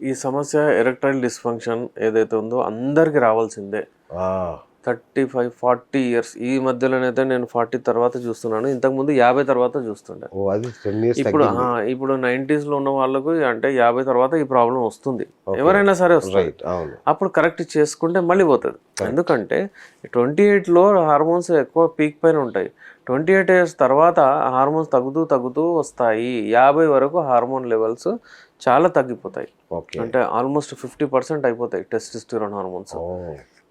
ఈ సమస్య erectile dysfunction ఏదైతే ఉందో అందరికి రావాల్సిందే. 35-40 ఇయర్స్ ఈ మధ్యలోనైతే నేను 40 తర్వాత చూస్తున్నాను. ఇంతకుముందు 50 తర్వాత చూస్తుండే. అది 10 years ఇప్పుడు 90s ఉన్న వాళ్ళకు అంటే 50 తర్వాత ఈ ప్రాబ్లం వస్తుంది. ఎవరైనా సరే వస్తుంది. అప్పుడు కరెక్ట్ చేసుకుంటే మళ్ళీ పోతుంది. ఎందుకంటే 28లో హార్మోన్స్ ఎక్కువ పీక్ పైన ఉంటాయి. 28 years తర్వాత హార్మోన్స్ తగ్గుతూ వస్తాయి. 50 వరకు హార్మోన్ లెవెల్స్ చాలా తగ్గిపోతాయి. అంటే ఆల్మోస్ట్ 50% అయిపోతాయి టెస్టోస్టెరాన్ హార్మోన్స్.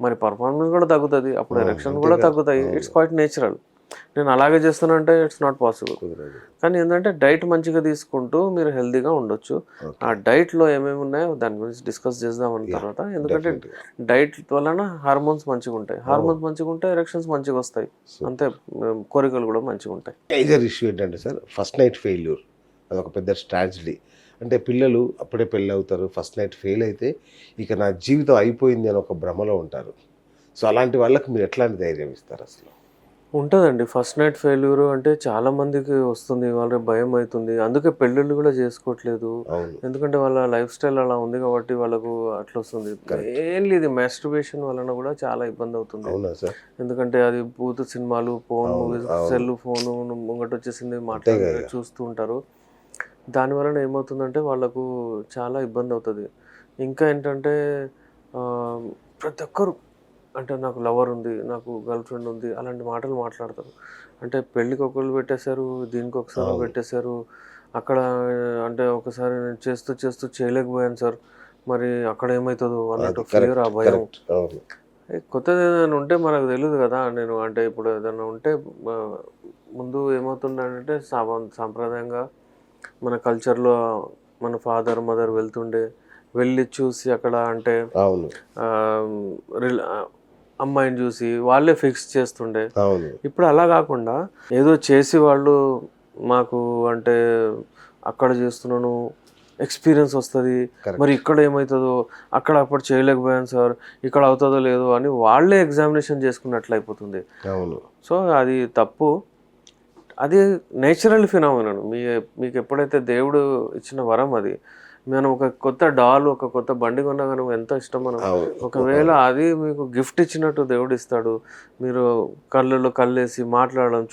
మరి పర్ఫార్మెన్స్ కూడా తగ్గుతుంది, అప్పుడు ఎరెక్షన్ కూడా తగ్గుతాయి. It's quite natural. నేను అలాగే చేస్తానంటే ఇట్స్ నాట్ పాసిబుల్. కానీ ఏంటంటే డైట్ మంచిగా తీసుకుంటూ మీరు హెల్తీగా ఉండొచ్చు. ఆ డైట్లో ఏమేమి ఉన్నాయో దాని గురించి డిస్కస్ చేద్దామన్న తర్వాత, ఎందుకంటే డైట్ వలన హార్మోన్స్ మంచిగా ఉంటాయి. హార్మోన్స్ మంచిగా ఉంటే ఎరెక్షన్స్ మంచిగా వస్తాయి, అంతే కోరికలు కూడా మంచిగా ఉంటాయి. మేజర్ ఇష్యూ ఏంటంటే సార్, ఫస్ట్ నైట్ ఫెయిల్యూర్. అదొక పెద్ద ట్రాజడీ. అంటే పిల్లలు అప్పుడే పెళ్ళి అవుతారు, ఫస్ట్ నైట్ ఫెయిల్ అయితే ఇక నా జీవితం అయిపోయింది అని ఒక భ్రమలో ఉంటారు. సో అలాంటి వాళ్ళకి మీరు ఎట్లాంటి ధైర్యం ఇస్తారు? అసలు ఉంటుందండి. ఫస్ట్ నైట్ ఫెయిల్యూర్ అంటే చాలా మందికి వస్తుంది, వాళ్ళకి భయం అవుతుంది. అందుకే పెళ్ళిళ్ళు కూడా చేసుకోవట్లేదు. ఎందుకంటే వాళ్ళ లైఫ్ స్టైల్ అలా ఉంది కాబట్టి వాళ్ళకు అట్లా వస్తుంది. మెయిన్లీ ఇది మాస్టర్బేషన్ వలన కూడా చాలా ఇబ్బంది అవుతుంది. ఎందుకంటే అది బూత్ సినిమాలు, ఫోన్ మూవీస్, సెల్ ఫోను ముంగట వచ్చేసింది మాట్లాడి చూస్తూ ఉంటారు. దాని వలన ఏమవుతుందంటే వాళ్ళకు చాలా ఇబ్బంది అవుతుంది. ఇంకా ఏంటంటే ప్రతి ఒక్కరు అంటే నాకు లవర్ ఉంది, నాకు గర్ల్ ఫ్రెండ్ ఉంది, అలాంటి మాటలు మాట్లాడతారు. అంటే పెళ్ళికి ఒకళ్ళు పెట్టేశారు, దీనికి ఒకసారి పెట్టేశారు. అక్కడ అంటే ఒకసారి నేను చేస్తూ చేయలేకపోయాను సార్, మరి అక్కడ ఏమవుతుందో అన్నట్టు ఫియర్, ఆ భయం. కొత్తది ఏదైనా ఉంటే మనకు తెలియదు కదా. నేను అంటే ఇప్పుడు ఏదైనా ఉంటే ముందు ఏమవుతుందంటే సాంప్రదాయంగా మన కల్చర్లో మన ఫాదర్ మదర్ వెళ్ళి చూసి అక్కడ అంటే అమ్మాయిని చూసి వాళ్ళే ఫిక్స్ చేస్తుండే. ఇప్పుడు అలా కాకుండా ఏదో చేసి వాళ్ళు మాకు అంటే అక్కడ చేస్తున్నాను, ఎక్స్పీరియన్స్ వస్తుంది, మరి ఇక్కడ ఏమవుతుందో, అక్కడ అప్పుడు చేయలేకపోయాను సార్, ఇక్కడ అవుతుందో లేదో అని వాళ్ళే ఎగ్జామినేషన్ చేసుకున్నట్లు అయిపోతుంది. సో అది తప్పు. అది నేచురల్ ఫినామినన్. మీకు ఎప్పుడైతే దేవుడు ఇచ్చిన వరం అది. మనం ఒక కొత్త డాల్, ఒక కొత్త బండి కొన్నా కానీ ఎంత ఇష్టం మనం. ఒకవేళ అది మీకు గిఫ్ట్ ఇచ్చినట్టు దేవుడు ఇస్తాడు. మీరు కళ్ళల్లో కళ్ళేసి మాట్లాడడం,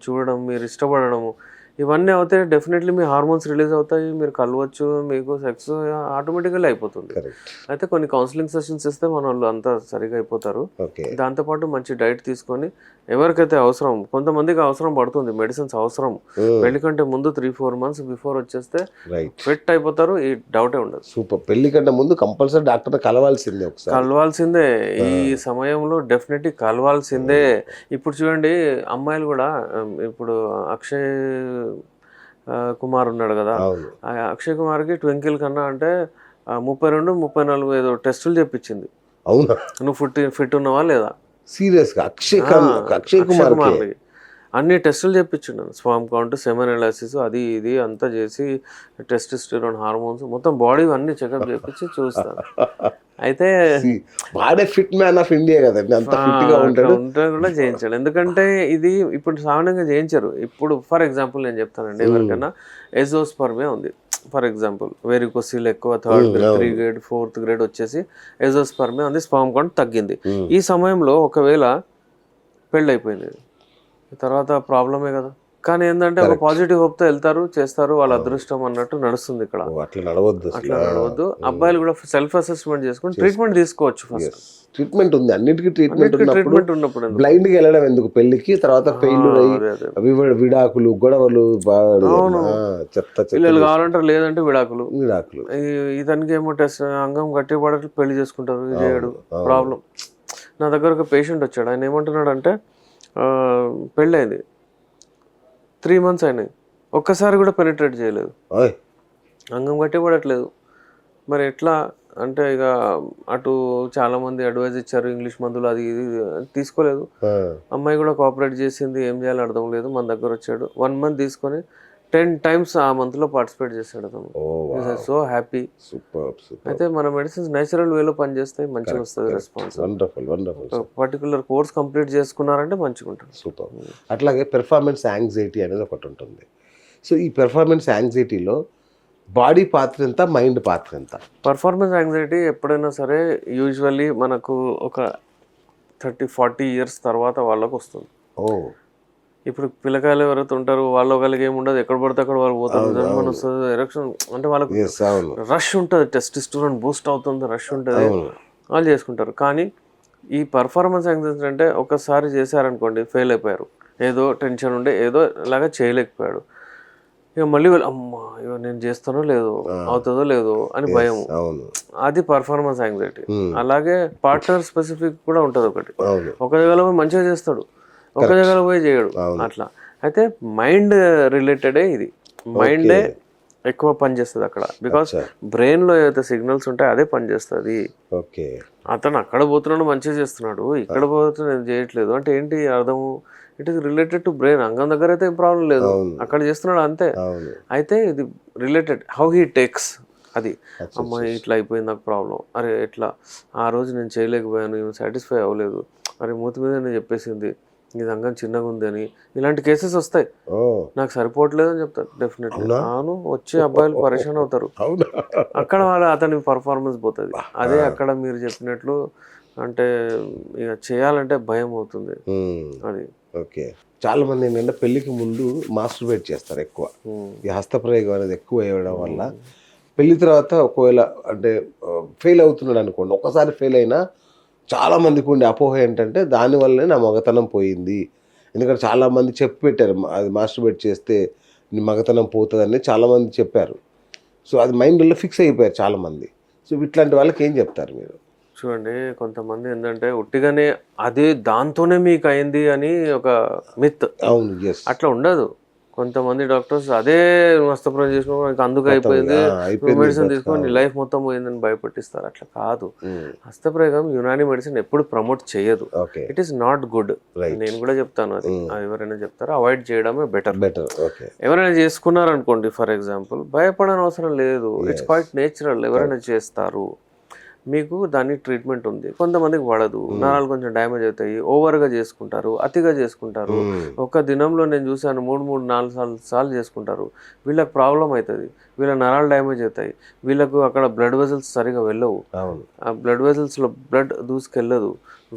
చూడడం, మీరు ఇష్టపడము, ఇవన్నీ అవుతే డెఫినెట్లీ మీ హార్మోన్స్ రిలీజ్ అవుతాయి, మీరు కలవచ్చు, మీకు సెక్స్ ఆటోమేటిక్గా అయిపోతుంది. అయితే కొన్ని కౌన్సిలింగ్ సెషన్స్ ఇస్తే మన వాళ్ళు అంతా సరిగా అయిపోతారు. దాంతోపాటు మంచి డైట్ తీసుకొని ఎవరికైతే అవసరం, కొంతమందికి అవసరం పడుతుంది మెడిసిన్స్ అవసరం, పెళ్లి కంటే ముందు 3-4 months బిఫోర్ వచ్చేస్తే ఫిట్ అయిపోతారు, ఈ డౌటే ఉండదు. సూపర్. పెళ్లి కంటే ముందు కంపల్సరీ డాక్టర్ కలవాల్సిందే. ఈ సమయంలో డెఫినెట్లీ కలవాల్సిందే. ఇప్పుడు చూడండి అమ్మాయిలు కూడా, ఇప్పుడు అక్షయ్ కుమార్ ఉన్నాడు కదా, అక్షయ్ కుమార్కి ట్వింకిల్ కన్నా అంటే 32-34 ఏదో టెస్టులు చెప్పించింది. అవునా? నువ్వు ఫిట్ ఉన్నావా లేదా? సీరియస్గా? అక్షయ్ కుమార్కి అన్ని టెస్టులు చెప్పించున్నాను. స్పామ్ కౌంట్, సెమెన్ ఎనాలిసిస్, అది ఇది అంతా చేసి టెస్టోస్టెరాన్ హార్మోన్స్ మొత్తం బాడీ అన్ని చెకప్ చేపించి చూస్తాను. అయితే వాడే ఫిట్ మ్యాన్ ఆఫ్ ఇండియా కదండి, అంత ఫిట్ గా ఉంటాడు కూడా చేయించాడు. ఎందుకంటే ఇది ఇప్పుడు సామాన్యంగా చేయించారు. ఇప్పుడు ఫర్ ఎగ్జాంపుల్ నేను చెప్తానండి, ఎవరికైనా ఎజోస్పర్మియా ఉంది ఫర్ ఎగ్జాంపుల్, వెరికోసిల్ ఎక్కువ 3rd grade 3 grade 4th grade వచ్చేసి ఎజోస్పర్మియా ఉంది, స్పామ్ కౌంట్ తగ్గింది. ఈ సమయంలో ఒకవేళ పెళ్ళైపోయింది, తర్వాత ప్రాబ్లమే కదా. కానీ ఏంటంటే ఒక పాజిటివ్ హోప్తో వెళ్తారు, చేస్తారు, వాళ్ళ అదృష్టం అన్నట్టు నడుస్తుంది. ఇక్కడ అట్లా నడవద్దు. అబ్బాయిలు కూడా సెల్ఫ్ అసెస్మెంట్ చేసుకుని ట్రీట్మెంట్ తీసుకోవచ్చు. ఫస్ట్ ట్రీట్మెంట్ ఉంది, అన్నిటికీ ట్రీట్మెంట్ ఉన్నప్పుడు బ్లైండ్ గా వెళ్ళడం ఎందుకు పెళ్లికి? తర్వాత ఫెయిల్యూర్ అయ్యి విడాకులు, గొడవలు, పిల్లలు కావాలంటారు, లేదంటే విడాకులు. ఇతనికి ఏమో టెస్ట్ అంగం గట్టి పడట్లు పెళ్లి చేసుకుంటారు, ఇది చేయడు, ప్రాబ్లం. నా దగ్గర ఒక పేషెంట్ వచ్చాడు, ఆయన ఏమంటున్నాడు అంటే పెళ్ళైంది 3 months అయినాయి, ఒక్కసారి కూడా పెనిట్రేట్ చేయలేదు, అంగం గట్టి పడట్లేదు. మరి ఎట్లా అంటే ఇక అటు చాలా మంది అడ్వైజ్ ఇచ్చారు, ఇంగ్లీష్ మందులు అది ఇది తీసుకోలేదు. అమ్మాయి కూడా కోఆపరేట్ చేసింది, ఏం చేయాలో అర్థం లేదు. మన దగ్గర వచ్చాడు, 1 month తీసుకొని 10 times ఆ మంత్లో పార్టిసిపేట్ చేశాడు అతను. So happy. అయితే మన మెడిసిన్స్ నేచురల్ వేలో పనిచేస్తాయి, మంచిగా వస్తుంది రెస్పాన్స్. పర్టికులర్ కోర్స్ కంప్లీట్ చేసుకున్నారంటే మంచిగా ఉంటుంది. సూపర్. అట్లాగే పెర్ఫార్మెన్స్ యాంగ్జైటీ అనేది ఒకటి ఉంటుంది. సో ఈ పెర్ఫార్మెన్స్ యాంగ్జైటీలో బాడీ పాత్ర ఎంత, మైండ్ పాత్ర ఎంత? పర్ఫార్మెన్స్ యాంగ్జైటీ ఎప్పుడైనా సరే యూజువల్లీ మనకు ఒక 30-40 ఇయర్స్ తర్వాత వాళ్ళకు వస్తుంది. ఓ ఇప్పుడు పిల్లకాయలు ఎవరైతే ఉంటారో వాళ్ళు ఒకరికి ఏముండదు, ఎక్కడ పడితే అక్కడ వాళ్ళు పోతారు, జన్మని వస్తుంది, ఎరక్షన్ అంటే వాళ్ళకు రష్ ఉంటుంది, టెస్టోస్టెరాన్ బూస్ట్ అవుతుంది, రష్ ఉంటుంది, వాళ్ళు చేసుకుంటారు. కానీ ఈ పర్ఫార్మెన్స్ యాంగ్జైటీ అంటే ఒకసారి చేశారనుకోండి, ఫెయిల్ అయిపోయారు, ఏదో టెన్షన్ ఉండే ఏదో ఇలాగా చేయలేకపోయాడు, ఇక మళ్ళీ అమ్మా ఇక నేను చేస్తానో లేదో, అవుతుందో లేదో అని భయం, అది పర్ఫార్మెన్స్ యాంగ్జైటీ. అలాగే పార్ట్నర్ స్పెసిఫిక్ కూడా ఉంటుంది. ఒక జగలో పోయి మంచిగా చేస్తాడు, ఒక జగలో పోయి చేయడు, అట్లా. అయితే మైండ్ రిలేటెడే ఇది, మైండే ఎక్కువ పనిచేస్తుంది అక్కడ. బికాస్ బ్రెయిన్లో ఏదైతే సిగ్నల్స్ ఉంటాయో అదే పనిచేస్తుంది. అతను అక్కడ పోతున్నాడు మంచిగా చేస్తున్నాడు, ఇక్కడ పోతున్నా నేను చేయట్లేదు అంటే ఏంటి అర్థము? It is related to brain. అంగం దగ్గర అయితే ఏం ప్రాబ్లం లేదు, అక్కడ చేస్తున్నాడు అంతే. అయితే ఇది రిలేటెడ్ హౌ హీ టేక్స్, అది అమ్మాయి ఇట్లా అయిపోయింది నాకు ప్రాబ్లం, అరే ఎట్లా ఆ రోజు నేను చేయలేకపోయాను, సాటిస్ఫై అవ్వలేదు, అరే మూతి మీద నేను చెప్పేసింది ఇది అంగం చిన్నగా ఉంది అని, ఇలాంటి కేసెస్ వస్తాయి. నాకు సరిపోవట్లేదు అని చెప్తారు డెఫినెట్లీ. అవును, వచ్చే అబ్బాయిలు పరేషాన్ అవుతారు, అక్కడ అతని పర్ఫార్మెన్స్ పోతుంది. అదే అక్కడ మీరు చెప్పినట్లు అంటే ఇక చేయాలంటే భయం అవుతుంది అది. ఓకే, చాలా మంది ఏంటంటే పెళ్లికి ముందు మాస్టర్బేట్ చేస్తారు ఎక్కువ, ఈ హస్తప్రయోగం అనేది ఎక్కువ వేయడం వల్ల పెళ్లి తర్వాత ఒకవేళ అంటే ఫెయిల్ అవుతున్నాడు అనుకోండి, ఒకసారి ఫెయిల్ అయినా చాలా మందికి ఉండే అపోహ ఏంటంటే దానివల్లనే నా మగతనం పోయింది. ఎందుకంటే చాలామంది చెప్పి పెట్టారు అది మాస్టర్బేట్ చేస్తే నీ మగతనం పోతుందని చాలామంది చెప్పారు. సో అది మైండ్లో ఫిక్స్ అయిపోయారు చాలామంది. సో ఇట్లాంటి వాళ్ళకి ఏం చెప్తారు మీరు? చూడండి, కొంతమంది ఏంటంటే ఉట్టిగానే అదే దాంతోనే మీకు అయింది అని ఒక మిత్. అవును, అట్లా ఉండదు. కొంతమంది డాక్టర్స్ అదే హస్తప్రయోగం చేసుకోవడానికి అందుకు అయిపోయింది, మెడిసిన్ తీసుకొని లైఫ్ మొత్తం పోయిందని భయపెట్టిస్తారు. అట్లా కాదు. హస్తప్రయోగం యునాని మెడిసిన్ ఎప్పుడు ప్రమోట్ చేయదు. It is not good. నేను కూడా చెప్తాను అది. ఎవరైనా చెప్తారో అవాయిడ్ చేయడమే బెటర్. ఎవరైనా చేసుకున్నారనుకోండి, ఫర్ ఎగ్జాంపుల్, భయపడని అవసరం లేదు. It's quite natural. ఎవరైనా చేస్తారు, మీకు దానికి ట్రీట్మెంట్ ఉంది. కొంతమందికి పడదు, నరాలు కొంచెం డ్యామేజ్ అవుతాయి, ఓవర్గా చేసుకుంటారు, అతిగా చేసుకుంటారు. ఒక దినంలో నేను చూశాను 3-4 సార్లు చేసుకుంటారు. వీళ్ళకి ప్రాబ్లం అవుతుంది, వీళ్ళ నరాలు డ్యామేజ్ అవుతాయి, వీళ్ళకు అక్కడ బ్లడ్ వెజల్స్ సరిగా వెళ్ళవు, ఆ బ్లడ్ వెజల్స్లో బ్లడ్ దూసుకెళ్ళదు,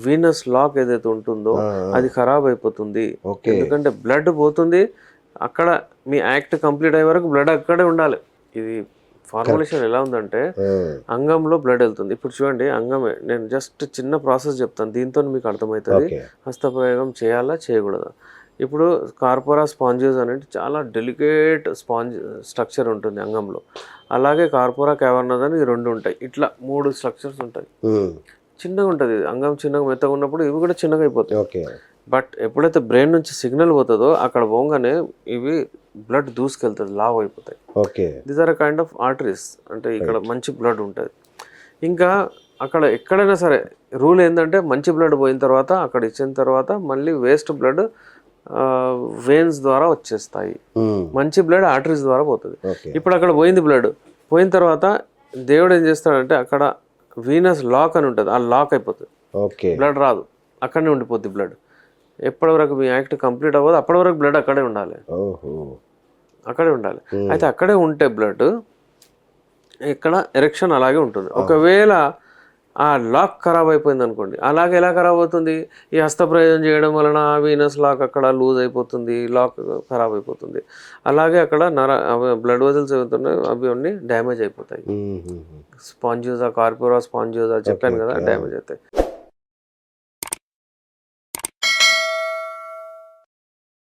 వీనస్ లాక్ ఏదైతే ఉంటుందో అది ఖరాబ్ అయిపోతుంది. ఎందుకంటే బ్లడ్ పోతుంది అక్కడ. మీ యాక్ట్ కంప్లీట్ అయ్యే వరకు బ్లడ్ అక్కడే ఉండాలి. ఇది ఫార్ములేషన్ ఎలా ఉందంటే అంగంలో బ్లడ్ వెళ్తుంది. ఇప్పుడు చూడండి, అంగమే, నేను జస్ట్ చిన్న ప్రాసెస్ చెప్తాను, దీంతో మీకు అర్థమవుతుంది హస్తప్రయోగం చేయాలా చేయకూడదా. ఇప్పుడు కార్పోరా స్పాంజియోస్ అనేది చాలా డెలికేట్ స్ట్రక్చర్ ఉంటుంది అంగంలో. అలాగే కార్పోరా క్యావర్నస్ అని 2 ఉంటాయి. ఇట్లా 3 స్ట్రక్చర్స్ ఉంటాయి. చిన్నగా ఉంటుంది అంగం, చిన్నగా మెత్తగా ఉన్నప్పుడు ఇవి కూడా చిన్నగా అయిపోతాయి. బట్ ఎప్పుడైతే బ్రెయిన్ నుంచి సిగ్నల్ పోతుందో అక్కడ పోగానే ఇవి బ్లడ్ దూసుకెళ్తుంది, లావ్ అయిపోతాయి. These are kind of arteries. అంటే ఇక్కడ మంచి బ్లడ్ ఉంటుంది. ఇంకా అక్కడ ఎక్కడైనా సరే రూల్ ఏంటంటే మంచి బ్లడ్ పోయిన తర్వాత అక్కడ ఇచ్చిన తర్వాత మళ్ళీ వేస్ట్ బ్లడ్ వెయిన్స్ ద్వారా వచ్చేస్తాయి, మంచి బ్లడ్ ఆర్టరీస్ ద్వారా పోతుంది. ఇప్పుడు అక్కడ పోయింది బ్లడ్, పోయిన తర్వాత దేవుడు ఏం చేస్తాడంటే అక్కడ వీనస్ లాక్ అని ఉంటుంది, ఆ లాక్ అయిపోతుంది, బ్లడ్ రాదు, అక్కడనే ఉండిపోద్ది బ్లడ్. ఎప్పటి వరకు మీ యాక్ట్ కంప్లీట్ అవ్వదు అప్పటి వరకు బ్లడ్ అక్కడే ఉండాలి, అక్కడే ఉండాలి. అయితే అక్కడే ఉంటే బ్లడ్ ఇక్కడ ఎరెక్షన్ అలాగే ఉంటుంది. ఒకవేళ ఆ లాక్ ఖరాబ్ అయిపోయింది అనుకోండి, అలాగే ఎలా ఖరాబ్ అవుతుంది? ఈ హస్తప్రయోగం చేయడం వలన వీనస్ లాక్ అక్కడ లూజ్ అయిపోతుంది, లాక్ ఖరాబ్ అయిపోతుంది. అలాగే అక్కడ బ్లడ్ వెజల్స్ ఏమవుతున్నాయి అవి అన్నీ డ్యామేజ్ అయిపోతాయి. స్పాంజియోజా, కార్పోరా స్పాంజియోజా చెప్పాను కదా, డ్యామేజ్ అవుతాయి.